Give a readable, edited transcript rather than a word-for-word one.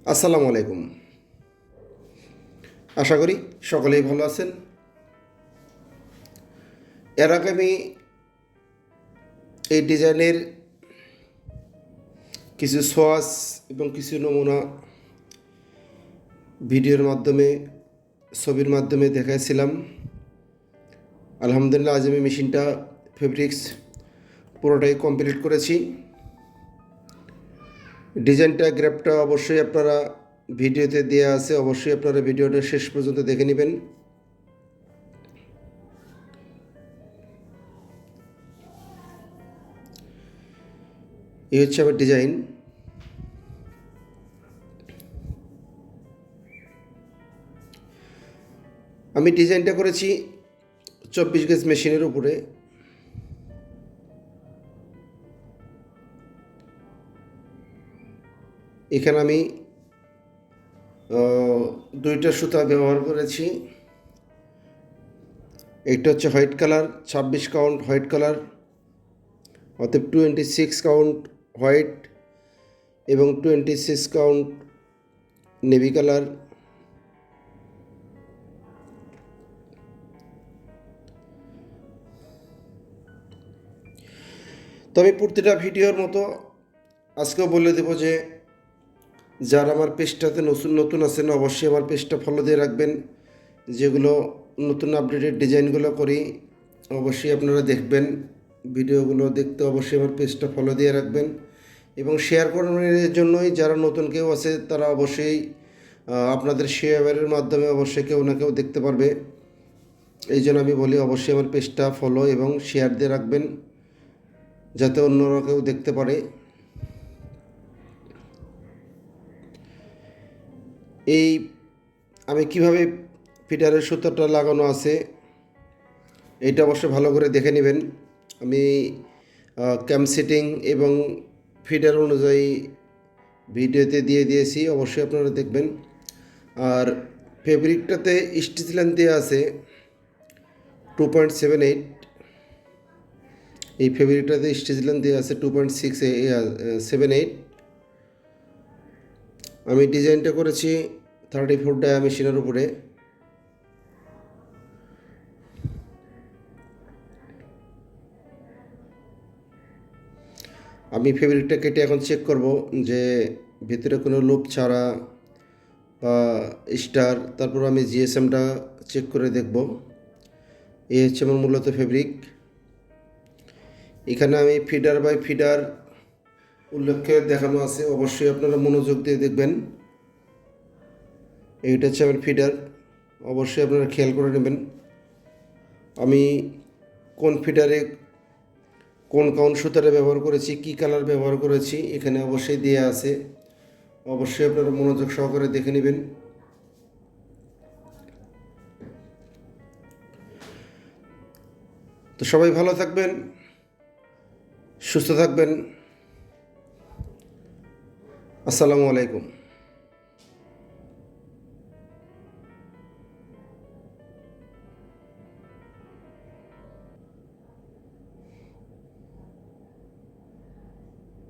আসসালামু আলাইকুম। আশা করি সকলেই ভালো আছেন। এর আগে আমি এই ডিজাইনের কিছু সোয়াচ এবং কিছু নমুনা ভিডিওর মাধ্যমে, ছবির মাধ্যমে দেখাইছিলাম। আলহামদুলিল্লাহ, আজ আমি মেশিনটা ফেব্রিক্স পুরোটাই কমপ্লিট করেছি। ডিজাইনটা, গ্রাফটা অবশ্যই আপনারা ভিডিওতে দেওয়া আছে, অবশ্যই আপনারা ভিডিওটা শেষ পর্যন্ত দেখে নেবেন। এই হচ্ছে আমার ডিজাইন। আমি ডিজাইনটা করেছি 24 গেজ মেশিনের উপরে। এখানে আমি দুইটা সুতা ব্যবহার করেছি। একটা হচ্ছে white colour, 26 count white colour, অতএব 26 কাউন্ট হোয়াইট এবং 26 কাউন্ট নেভি কালার। তো আমি প্রতিটা ভিডিওর মতো আজকেও বলে দেবো যে যারা আমার পেজটাতে নতুন নতুন আছেন অবশ্যই আমার পেজটা ফলো দিয়ে রাখবেন। যেগুলো নতুন আপডেটেড ডিজাইনগুলো করি অবশ্যই আপনারা দেখবেন। ভিডিওগুলো দেখতে অবশ্যই আমার পেজটা ফলো দিয়ে রাখবেন এবং শেয়ার করার জন্যই যারা নতুন কেউ আছে তারা অবশ্যই আপনাদের শেয়ারের মাধ্যমে অবশ্যই কেউ না কেউ দেখতে পারবে। এই জন্য আমি বলি অবশ্যই আমার পেজটা ফলো এবং শেয়ার দিয়ে রাখবেন যাতে অন্যরা কেউ দেখতে পারে। এই আমি কিভাবে ফিটারের সুতাটা লাগানো আছে এইটা অবশ্য ভালো করে দেখে নেবেন। আমি ক্যাম সেটিং এবং ফিডার অনুযায়ী ভিডিওতে দিয়ে দিয়েছি, অবশ্যই আপনারা দেখবেন। আর ফেব্রিকটাতে স্টিচ লেন্থ দেওয়া আছে 2.78। এই ফেব্রিকটাতে স্টিচ লেন্থ দেওয়া আছে 2.678। আমি ডিজাইনটা করেছি 34 ডায়া মেশিনের উপরে। আমি ফেব্রিকটা কেটে এখন চেক করব যে ভিতরে কোনো লুপ ছাড়া বা স্টার, তারপর আমি জিএসএমটা চেক করে দেখব। এই হচ্ছে আমার মূলত ফেব্রিক। এখানে আমি ফিডার বাই ফিডার উল্লেখে দেখানো আছে, অবশ্যই আপনারা মনোযোগ দিয়ে দেখবেন। এইটা হচ্ছে আমার ফিডার, অবশ্যই আপনারা খেয়াল করে নেবেন আমি কোন ফিডারে কোন কাউন্ট সুতাটা ব্যবহার করেছি, কী কালার ব্যবহার করেছি এখানে অবশ্যই দেওয়া আছে, অবশ্যই আপনারা মনোযোগ সহকারে দেখে নেবেন। তো সবাই ভালো থাকবেন, সুস্থ থাকবেন। আসসালামু আলাইকুম।